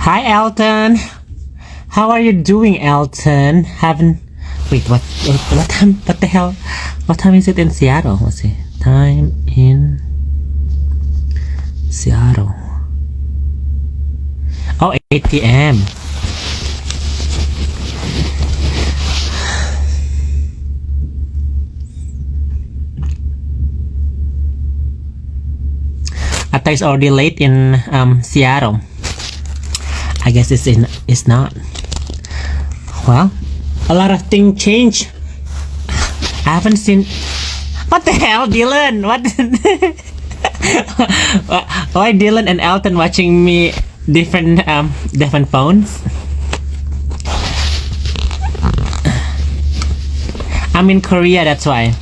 Hi, Elton. How are you doing, Elton? Haven't wait. What time? What the hell? What time is it in Seattle? Let's see. Time in Seattle. Oh, 8 p.m. Atta is already late in Seattle. I guess it's not. Well, a lot of things change. I haven't seen. What the hell, Dylan? What? Why Dylan and Elton watching me different phones? I'm in Korea, that's why.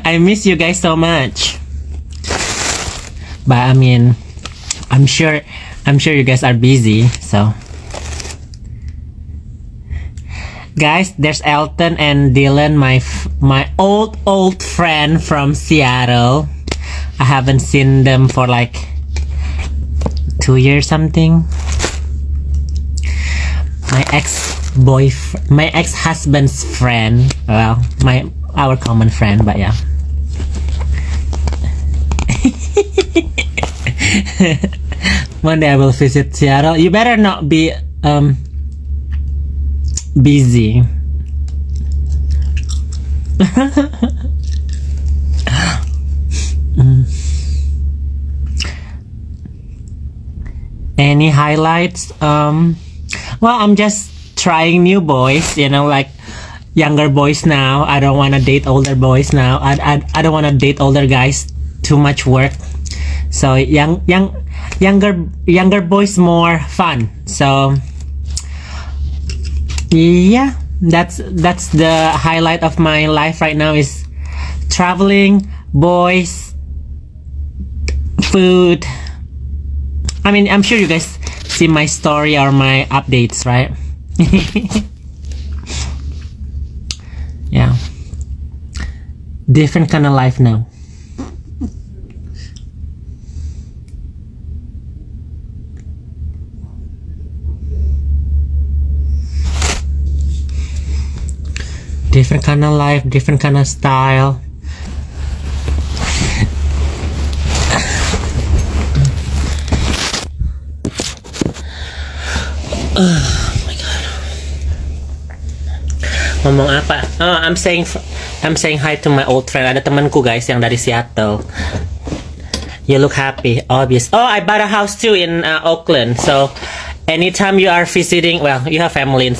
I miss you guys so much. But I mean, I'm sure you guys are busy, so. Guys, there's Elton and Dylan, my old friend from Seattle. I haven't seen them for like 2 years something. My ex-husband's friend. Well, our common friend, but yeah. One day I will visit Seattle. You better not be busy. Any highlights? Well, I'm just trying new boys, like younger boys now. I don't want to date older boys now. I don't want to date older guys. Too much work. So younger boys more fun. So yeah, that's the highlight of my life right now is traveling, boys, food. I mean, I'm sure you guys see my story or my updates, right? Yeah, different kind of life now. Different kind of life, different kind of style. Oh my god. Ngomong apa? Oh, I'm saying hi to my old friend. Ada temanku guys yang dari Seattle. You look happy, obvious. Oh, I bought a house too in Oakland. So anytime you are visiting, well, you have family in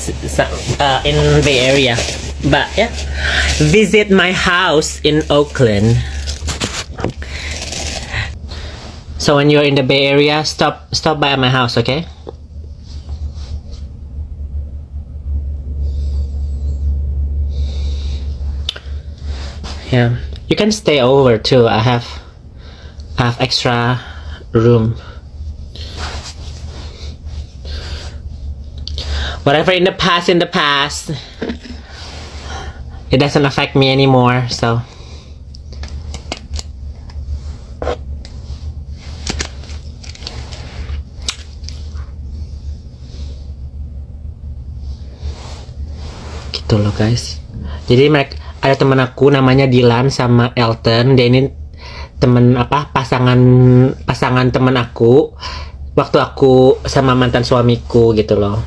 Bay Area. But yeah, visit my house in Oakland. So when you're in the Bay Area, stop by at my house, okay? Yeah, you can stay over too. I have extra room. Whatever in the past. It doesn't affect me anymore, so. Gitu loh guys. Jadi ada teman aku namanya Dylan sama Elton. Dia ini temen pasangan temen aku waktu aku sama mantan suamiku gitu loh.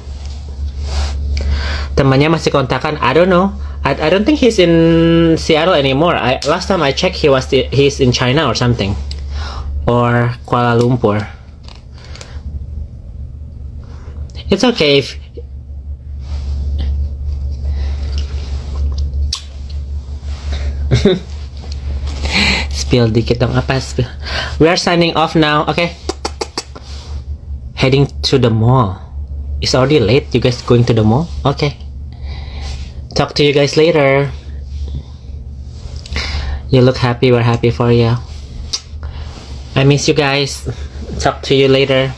Temannya masih kontakan. I don't know. I don't think he's in Seattle anymore. Last time I checked, he's in China or something, or Kuala Lumpur. It's okay if spill dikit dong, apa spill? We are signing off now. Okay, heading to the mall. It's already late. You guys going to the mall? Okay. Talk to you guys later. You look happy. We're happy for you. I miss you guys. Talk to you later.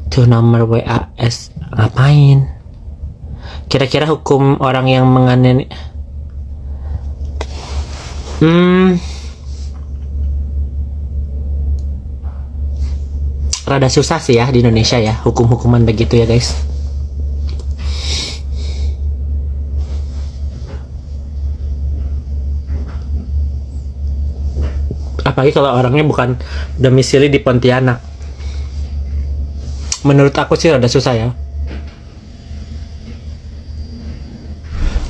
Tuh nomor WA S ngapain? Kira-kira hukum orang yang menganiaya rada susah sih ya di Indonesia ya, hukum-hukuman begitu ya guys. Apalagi kalau orangnya bukan domisili di Pontianak. Menurut aku sih rada susah ya.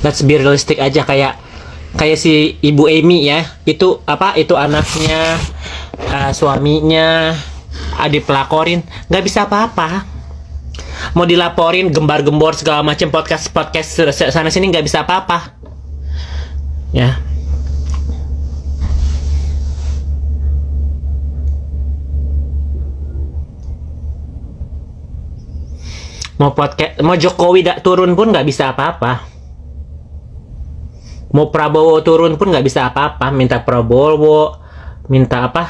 Let's be realistic aja, kayak si Ibu Amy ya, itu anaknya, suaminya dipelaporin, nggak bisa apa-apa. Mau dilaporin gembar-gembor segala macam, podcast sana sini nggak bisa apa-apa ya. Mau Jokowi turun pun nggak bisa apa-apa. Mau Prabowo turun pun nggak bisa apa-apa. Minta Prabowo, minta apa?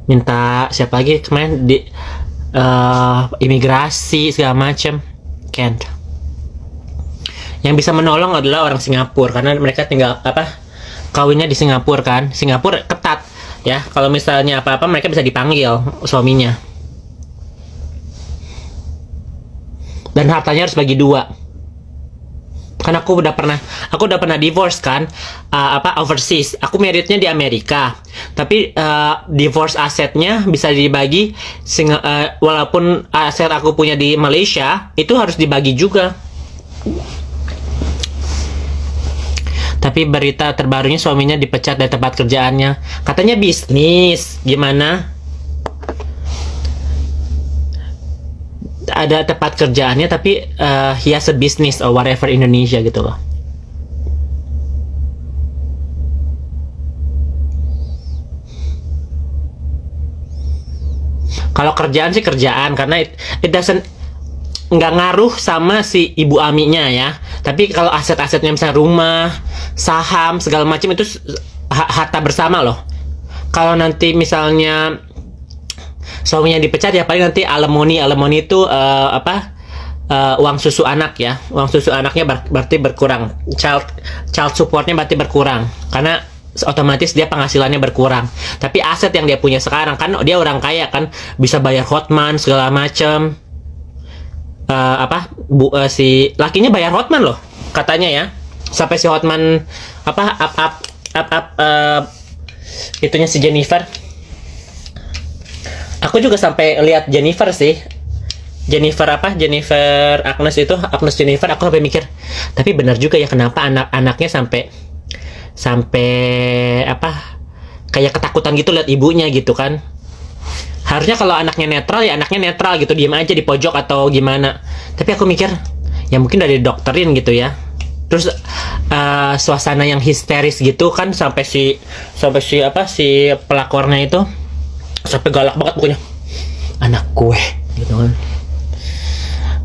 Minta siapa lagi kemarin di imigrasi segala macam, can't. Yang bisa menolong adalah orang Singapura, karena mereka tinggal kawinnya di Singapura kan. Singapura ketat ya, kalau misalnya apa-apa mereka bisa dipanggil suaminya, dan hartanya harus bagi dua. Kan aku udah pernah divorce kan, overseas. Aku meritnya di Amerika, tapi divorce asetnya bisa dibagi, walaupun aset aku punya di Malaysia itu harus dibagi juga. Tapi berita terbarunya suaminya dipecat dari tempat kerjaannya, katanya bisnis. Gimana? Ada tempat kerjaannya tapi he has a business or whatever Indonesia gitu loh. Kalau kerjaan sih kerjaan, karena it doesn't, nggak ngaruh sama si Ibu Amiknya ya. Tapi kalau aset-asetnya misalnya rumah, saham, segala macam itu harta bersama loh. Kalau nanti misalnya suaminya dipecat ya paling nanti alimoni itu uang susu anak ya. Uang susu anaknya berarti berkurang. Child supportnya berarti berkurang, karena otomatis dia penghasilannya berkurang. Tapi aset yang dia punya sekarang, kan dia orang kaya kan, bisa bayar Hotman segala macam. Si lakinya bayar Hotman loh katanya ya, sampai si Hotman itunya si Jennifer. Aku juga sampai lihat Jennifer Agnes Jennifer. Aku sampai mikir, tapi benar juga ya, kenapa anak-anaknya sampai kayak ketakutan gitu lihat ibunya gitu kan. Harusnya kalau anaknya netral ya anaknya netral gitu, diem aja di pojok atau gimana. Tapi aku mikir ya mungkin dari dokterin gitu ya. Terus suasana yang histeris gitu kan, sampai si pelakornya itu sampai galak banget pokoknya, anak gue gitu kan.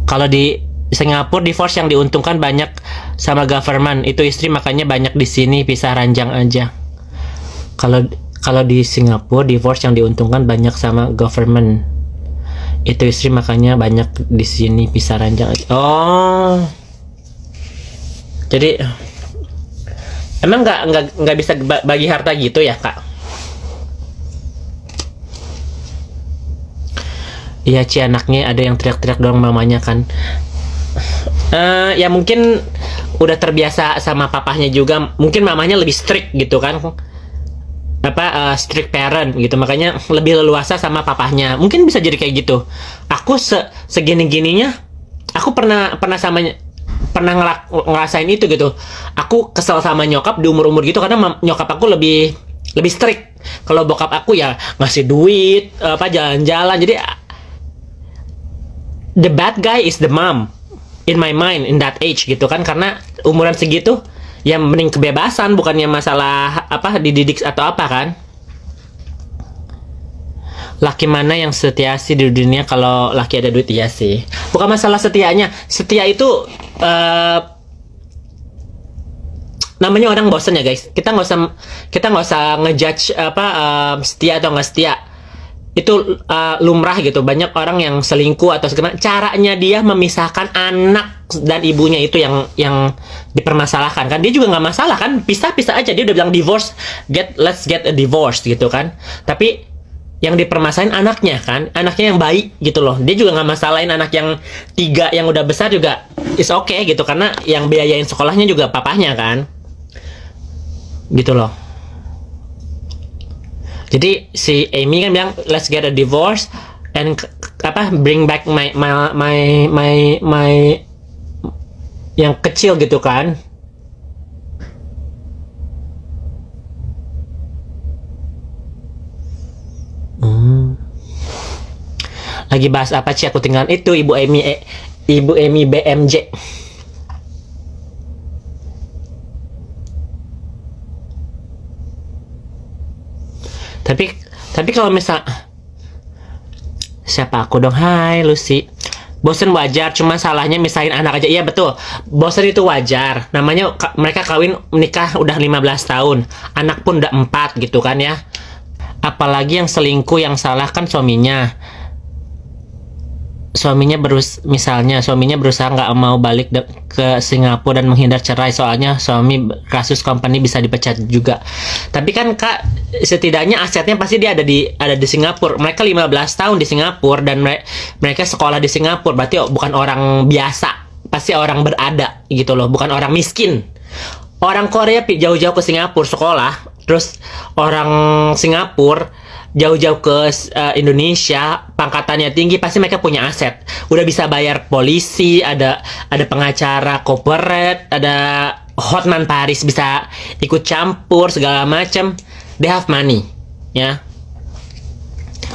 Kalau di Singapura divorce yang diuntungkan banyak sama government, itu istri makanya banyak di sini pisah ranjang aja. Kalau di Singapura divorce yang diuntungkan banyak sama government, itu istri makanya banyak di sini pisah ranjang aja. Oh, jadi emang nggak bisa bagi harta gitu ya kak? Iya, anaknya ada yang teriak-teriak doang mamanya kan. Ya mungkin udah terbiasa sama papahnya juga. Mungkin mamanya lebih strict gitu kan. Strict parent gitu. Makanya lebih leluasa sama papahnya. Mungkin bisa jadi kayak gitu. Aku segini-gininya, aku pernah ngerasain itu gitu. Aku kesel sama nyokap di umur-umur gitu, karena nyokap aku lebih strict. Kalau bokap aku ya ngasih duit, jalan-jalan. Jadi the bad guy is the mom in my mind in that age gitu kan, karena umuran segitu ya mending kebebasan, bukannya masalah dididik atau apa kan. Laki mana yang setia sih di dunia? Kalau laki ada duit ya sih, bukan masalah setianya. Setia itu namanya orang bosan ya guys. Kita nggak usah ngejudge setia atau nggak setia. Itu lumrah gitu. Banyak orang yang selingkuh atau segala, caranya dia memisahkan anak dan ibunya itu yang dipermasalahkan kan. Dia juga nggak masalah kan, pisah-pisah aja. Dia udah bilang divorce, let's get a divorce gitu kan. Tapi yang dipermasalahin anaknya kan, anaknya yang baik gitu loh. Dia juga nggak masalahin anak yang 3 yang udah besar juga is okay gitu, karena yang biayain sekolahnya juga papahnya kan, gitu loh. Jadi si Amy kan bilang let's get a divorce and bring back my yang kecil gitu kan. Lagi bahas apa sih, aku tinggal itu Ibu Amy BMJ. Tapi kalau misal siapa aku dong, hai Lucy. Bosen wajar, cuma salahnya misahin anak aja. Iya betul, bosen itu wajar. Namanya mereka kawin menikah udah 15 tahun, anak pun udah 4 gitu kan ya. Apalagi yang selingkuh, yang salah kan suaminya. Misalnya suaminya berusaha nggak mau balik ke Singapura dan menghindar cerai, soalnya suami kasus company bisa dipecat juga. Tapi kan Kak, setidaknya asetnya pasti dia ada di Singapura. Mereka 15 tahun di Singapura dan mereka sekolah di Singapura, berarti bukan orang biasa, pasti orang berada gitu loh, bukan orang miskin. Orang Korea jauh-jauh ke Singapura sekolah, terus orang Singapura jauh-jauh ke Indonesia, pangkatannya tinggi, pasti mereka punya aset. Udah bisa bayar polisi, ada pengacara corporate, ada Hotman Paris bisa ikut campur segala macam. They have money, ya.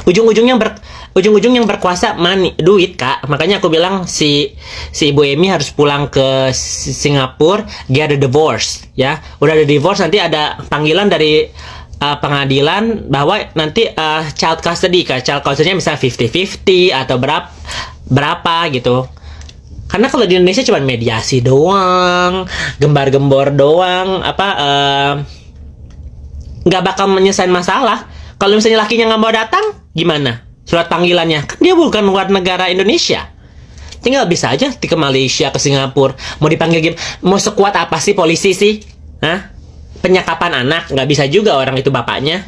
Ujung-ujungnya ujung-ujung yang berkuasa duit Kak. Makanya aku bilang si Ibu Amy harus pulang ke Singapura, get a divorce, ya. Udah ada divorce, nanti ada panggilan dari pengadilan bahwa nanti child custody-nya misalnya 50-50 atau berapa gitu. Karena kalau di Indonesia cuma mediasi doang, gembar-gembor doang, nggak bakal menyelesaikan masalah. Kalau misalnya lakinya nggak mau datang, gimana? Surat panggilannya, kan dia bukan warga negara Indonesia. Tinggal bisa aja ke Malaysia, ke Singapura. Mau dipanggil gimana? Mau sekuat apa sih polisi sih? Hah? Penyakapan anak, nggak bisa juga orang itu bapaknya.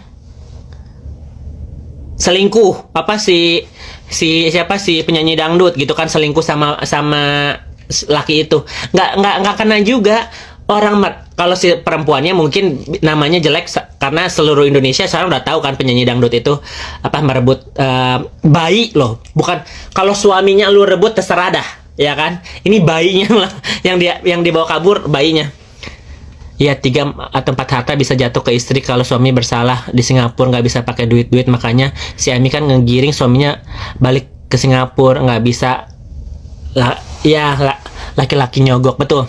Selingkuh, siapa sih penyanyi dangdut gitu kan, selingkuh sama laki itu. Nggak kena juga. Orang kalau si perempuannya mungkin namanya jelek karena seluruh Indonesia sekarang udah tahu kan penyanyi dangdut itu merebut bayi loh. Bukan kalau suaminya lu rebut terserah dah, ya kan? Ini bayinya lah yang dibawa kabur, bayinya. Ya 3 atau 4 harta bisa jatuh ke istri kalau suami bersalah. Di Singapura nggak bisa pakai duit, makanya si Amy kan ngegiring suaminya balik ke Singapura, nggak bisa laki-laki nyogok, betul.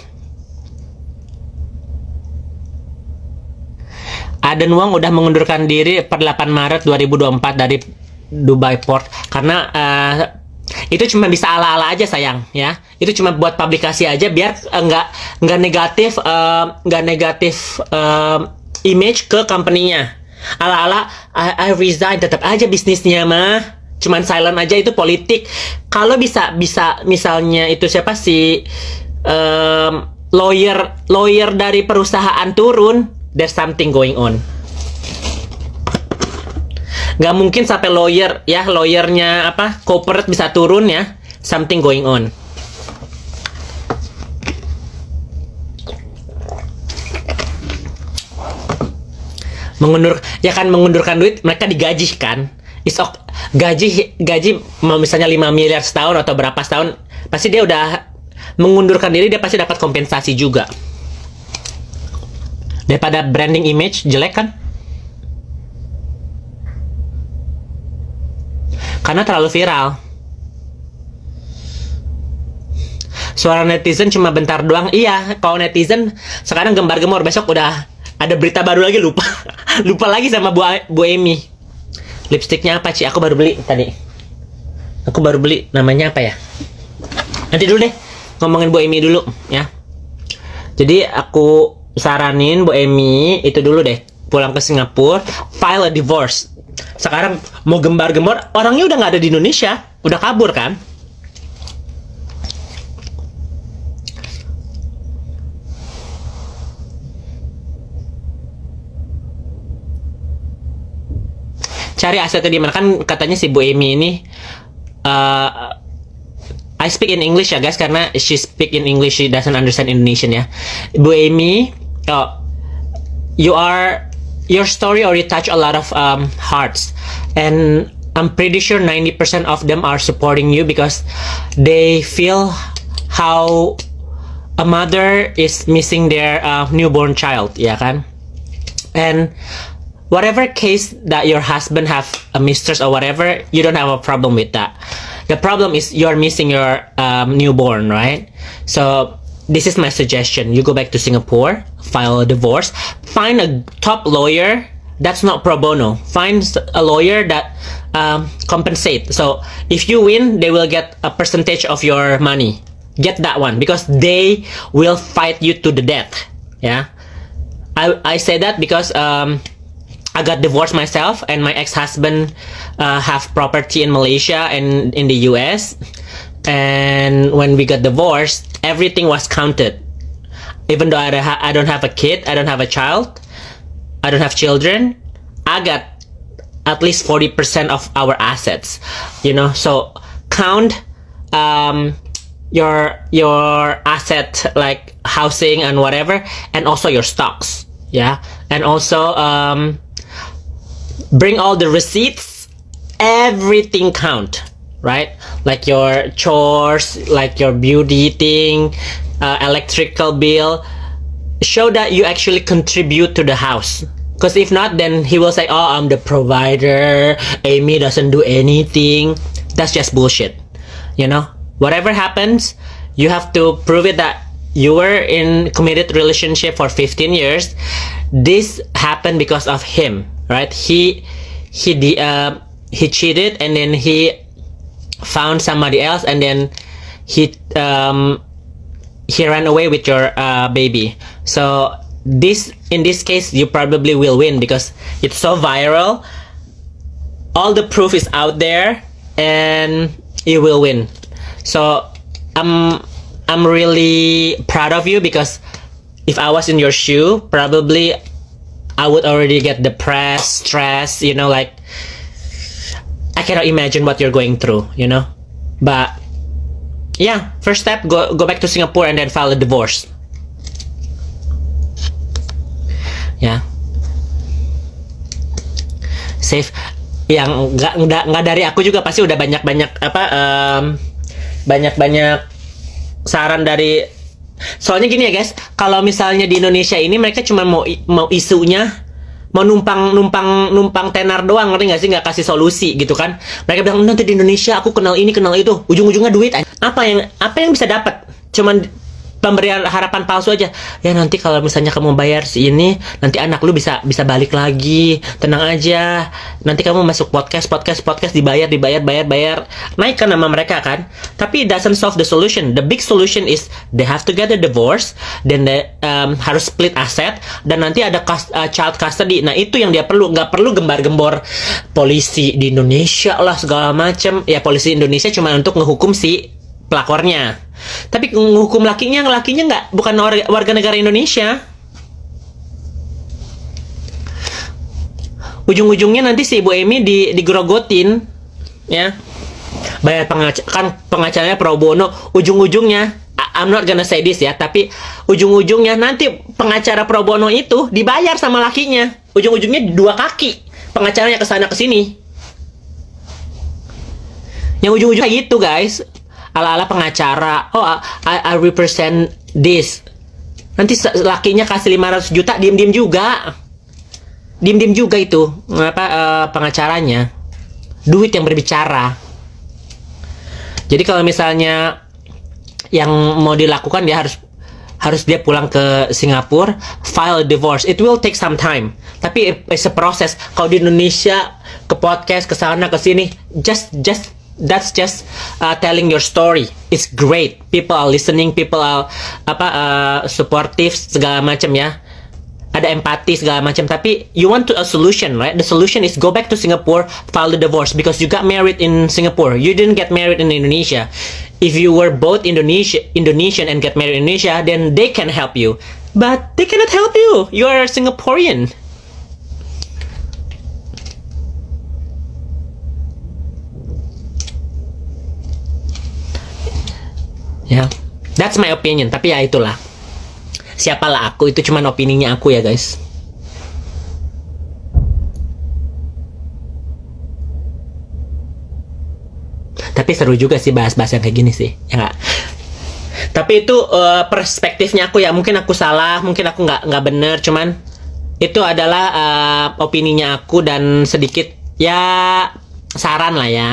Aden Wong udah mengundurkan diri per 8 Maret 2024 dari Dubai Port karena itu cuma bisa ala-ala aja sayang ya. Itu cuma buat publikasi aja biar nggak negatif image ke company-nya. Ala-ala I resign, tetap aja bisnisnya mah. Cuman silent aja, itu politik. Kalau bisa misalnya itu siapa sih lawyer dari perusahaan turun, there's something going on. Gak mungkin sampai lawyernya corporate bisa turun ya, something going on. Mengundurkan duit, mereka digaji kan. Gaji mau misalnya 5 miliar setahun atau berapa setahun, pasti dia udah mengundurkan diri, dia pasti dapat kompensasi juga. Daripada branding image jelek kan? Karena terlalu viral. Suara netizen cuma bentar doang. Iya, kalau netizen sekarang gembar-gemor, besok udah ada berita baru lagi, lupa lagi sama Bu Amy. Lipstiknya apa Ci? Aku baru beli tadi. Namanya apa ya? Nanti dulu deh, ngomongin Bu Amy dulu ya. Jadi aku saranin Bu Amy itu dulu deh, pulang ke Singapura, file a divorce. Sekarang mau gembar-gembor, orangnya udah nggak ada di Indonesia, udah kabur kan? cari asetnya di mana. Kan katanya si Bu Amy ini I speak in English ya guys, karena she speak in English, she doesn't understand Indonesian ya. Bu Amy, your story already touch a lot of hearts, and I'm pretty sure 90% of them are supporting you because they feel how a mother is missing their newborn child, ya kan? And whatever case that your husband have a mistress or whatever, you don't have a problem with that. The problem is you're missing your newborn, right? So this is my suggestion. You go back to Singapore, file a divorce, find a top lawyer that's not pro bono. Find a lawyer that compensate. So if you win, they will get a percentage of your money. Get that one because they will fight you to the death. Yeah, I say that because I got divorced myself, and my ex-husband have property in Malaysia and in the US. And when we got divorced, everything was counted. Even though I don't have a kid, I don't have a child, I don't have children, I got at least 40% of our assets. You know, so count your asset like housing and whatever, and also your stocks. Yeah, and also bring all the receipts, everything count, right? Like your chores, like your beauty thing, electrical bill. Show that you actually contribute to the house. Because if not, then he will say, oh, I'm the provider, Amy doesn't do anything. That's just bullshit. You know, whatever happens, you have to prove it that you were in committed relationship for 15 years. This happened because of him, right? He cheated, and then he found somebody else, and then he ran away with your baby. So in this case, you probably will win because it's so viral. All the proof is out there, and you will win. So I'm really proud of you because if I was in your shoe, probably I would already get depressed, stressed, you know, like I cannot imagine what you're going through, you know. But yeah, first step, go back to Singapore and then file a divorce. Ya, safe. Yang nggak dari aku juga pasti udah banyak saran dari. Soalnya gini ya guys, kalau misalnya di Indonesia ini mereka cuma mau isunya, mau numpang tenar doang, ngerti nggak sih, nggak kasih solusi gitu kan. Mereka bilang nanti di Indonesia aku kenal ini kenal itu, ujung-ujungnya duit. Apa yang bisa dapat? Cuman pemberian harapan palsu aja. Ya nanti kalau misalnya kamu bayar si ini, nanti anak lu bisa balik lagi. Tenang aja. Nanti kamu masuk podcast dibayar. Naikkan nama mereka kan. Tapi it doesn't solve the solution. The big solution is they have to get a divorce, then they harus split aset, dan nanti ada child custody. Nah itu yang dia perlu. Nggak perlu gembar-gembor polisi di Indonesia lah segala macem. Ya polisi Indonesia cuma untuk ngehukum si pelakornya, tapi menghukum lakinya nggak, bukan warga negara Indonesia. Ujung-ujungnya nanti si Ibu Amy digerogotin, ya. Bayar pengacaranya pro bono. Ujung-ujungnya, I'm not gonna say this ya, tapi ujung-ujungnya nanti pengacara pro bono itu dibayar sama lakinya. Ujung-ujungnya dua kaki, pengacaranya kesana kesini. Yang ujung-ujungnya gitu guys. Ala-ala pengacara, oh I represent this. Nanti lakinya kasih 500 juta, diem-diem juga itu pengacaranya. Duit yang berbicara. Jadi kalau misalnya yang mau dilakukan, dia harus dia pulang ke Singapura, file a divorce. It will take some time, tapi it's a process. Kalau di Indonesia ke podcast, ke sana ke sini, that's just telling your story. It's great. People are listening, people are supportive segala macam ya. Ada empati segala macam, tapi you want a solution, right? The solution is go back to Singapore, file the divorce because you got married in Singapore. You didn't get married in Indonesia. If you were both Indonesian and get married in Indonesia, then they can help you. But they cannot help you. You are a Singaporean. Ya, that's my opinion. Tapi ya itulah. Siapalah aku, itu cuman opininya aku ya guys. Tapi seru juga sih bahas-bahas yang kayak gini sih, ya nggak? Tapi itu perspektifnya aku ya. Mungkin aku salah, mungkin aku nggak bener. Cuman itu adalah opininya aku dan sedikit ya saran lah ya.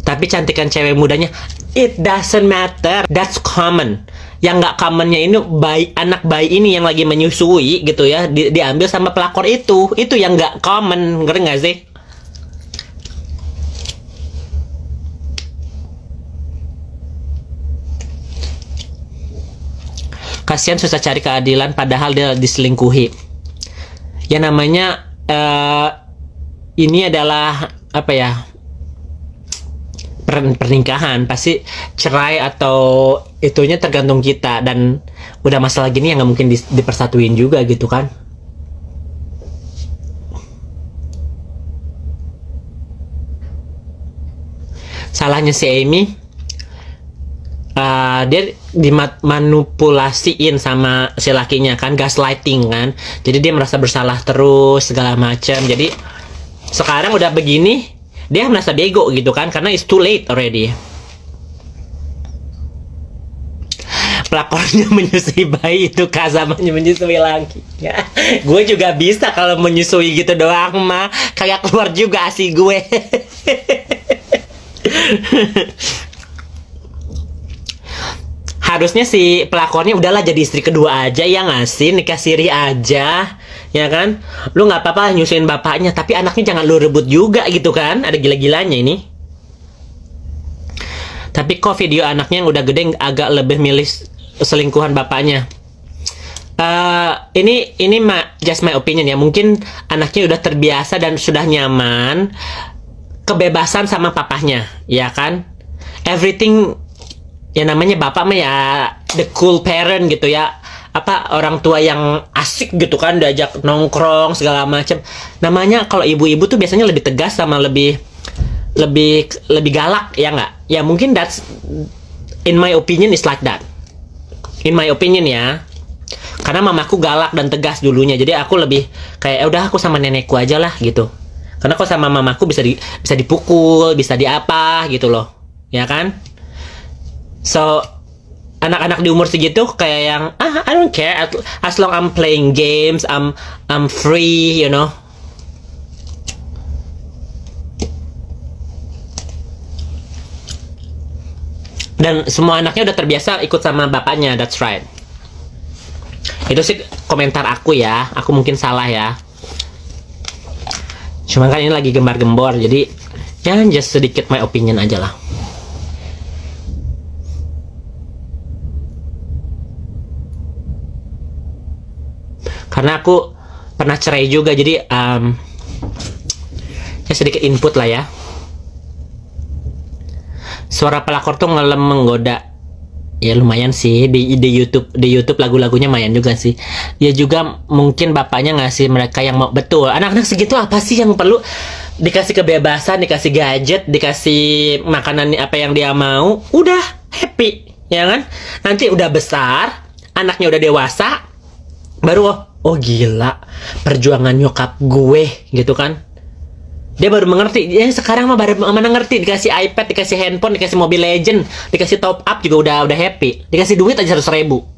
Tapi cantikan cewek mudanya, it doesn't matter. That's common. Yang nggak commonnya ini anak bayi ini yang lagi menyusui gitu ya, diambil sama pelakor itu yang nggak common, ngerti nggak sih? Kasihan susah cari keadilan padahal dia diselingkuhi. Ya namanya ini adalah apa ya, pernikahan, pasti cerai atau itunya tergantung kita, dan udah masalah gini ya nggak mungkin dipersatuin juga gitu kan. Salahnya si Amy, dia dimanipulasiin sama si lakinya kan, gaslighting kan, jadi dia merasa bersalah terus segala macam. Jadi sekarang udah begini dia merasa bego gitu kan, karena it's too late already. Pelakornya menyusui bayi itu kasamanya menyusui lagi ya. Gue juga bisa kalau menyusui gitu doang mah, kayak keluar juga asi gue. Harusnya si pelakornya udahlah jadi istri kedua aja ya, ngasih nikah siri aja ya kan. Lu nggak apa-apa nyusuin bapaknya, tapi anaknya jangan lu rebut juga gitu kan, ada gila-gilanya ini. Tapi kok video anaknya yang udah gede agak lebih milih selingkuhan bapaknya. Ini just my opinion ya, mungkin anaknya udah terbiasa dan sudah nyaman kebebasan sama papahnya ya kan. Everything ya, namanya bapak mah ya the cool parent gitu ya, apa orang tua yang asik gitu kan, diajak nongkrong segala macam. Namanya kalau ibu-ibu tuh biasanya lebih tegas sama lebih galak ya nggak? Ya mungkin that's in my opinion is like that. In my opinion ya. Karena mamaku galak dan tegas dulunya, jadi aku lebih kayak udah aku sama nenekku aja lah gitu. Karena kok sama mamaku bisa dipukul, bisa diapa gitu loh, ya kan? So, anak-anak di umur segitu kayak yang I don't care as long I'm playing games, I'm free, you know. Dan semua anaknya udah terbiasa ikut sama bapaknya, that's right. Itu sih komentar aku ya, aku mungkin salah ya. Cuma kan ini lagi gembar-gembor, jadi ya just sedikit my opinion aja lah. Karena aku pernah cerai juga, jadi ya sedikit input lah ya. Suara pelakor tuh ngelem menggoda. Ya lumayan sih di YouTube lagu-lagunya lumayan juga sih. Ya juga mungkin bapaknya ngasih mereka yang mau, betul. Anak-anak segitu apa sih yang perlu dikasih kebebasan, dikasih gadget, dikasih makanan apa yang dia mau, udah happy, ya kan? Nanti udah besar, anaknya udah dewasa, baru oh gila perjuangan nyokap gue gitu kan. Dia baru mengerti. Ya sekarang mah baru mana ngerti, dikasih iPad, dikasih handphone, dikasih Mobile Legend, dikasih top up juga udah happy. Dikasih duit aja 100.000.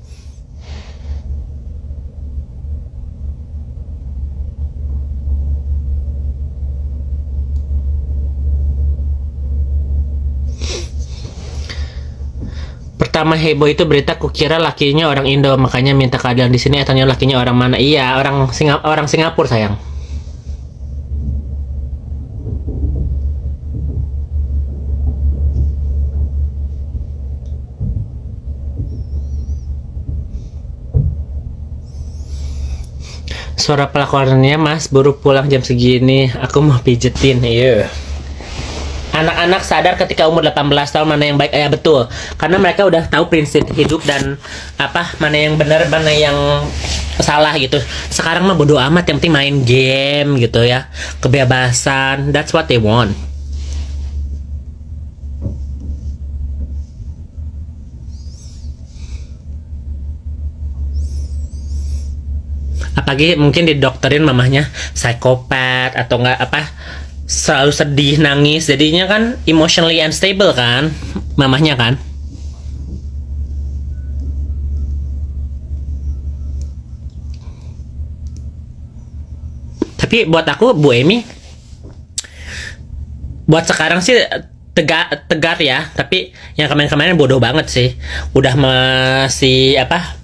Pertama heboh itu berita, kukira lakinya orang Indo, makanya minta keadilan di sini. Ternyata lakinya orang mana? Iya, orang Singapura sayang. Suara pelakornya, mas baru pulang jam segini, aku mau pijetin. Iya. Anak-anak sadar ketika umur 18 tahun mana yang baik. Ya betul, karena mereka udah tahu prinsip hidup dan apa mana yang benar, mana yang salah gitu. Sekarang mah bodo amat, yang penting main game gitu ya, kebebasan, that's what they want. Apalagi mungkin didokterin mamahnya psikopat atau enggak apa, selalu sedih, nangis, jadinya kan emotionally unstable kan mamahnya kan. Tapi buat aku Bu Emi buat sekarang sih tegar ya, tapi yang kemarin-kemarin bodoh banget sih. Udah masih apa,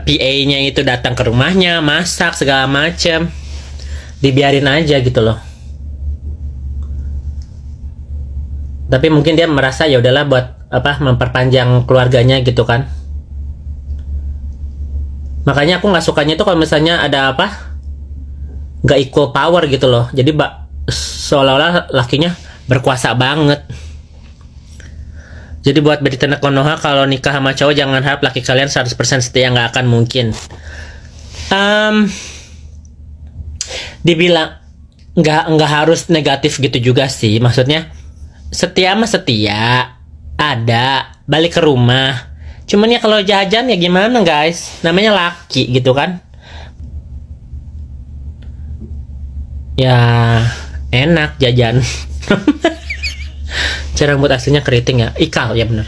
PA-nya itu datang ke rumahnya, masak segala macem, dibiarin aja gitu loh. Tapi mungkin dia merasa ya udahlah buat apa, memperpanjang keluarganya gitu kan. Makanya aku nggak sukanya itu kalau misalnya ada apa, nggak equal power gitu loh. Jadi seolah-olah lakinya berkuasa banget. Jadi buat berita Konoha, kalau nikah sama cowok jangan harap laki kalian 100% setia, nggak akan mungkin. Dibilang nggak harus negatif gitu juga sih. Maksudnya setia mah setia, ada balik ke rumah. Cuman ya kalau jajan ya gimana guys, namanya laki gitu kan. Ya enak jajan. Cara rambut aslinya keriting ya, ikal ya bener.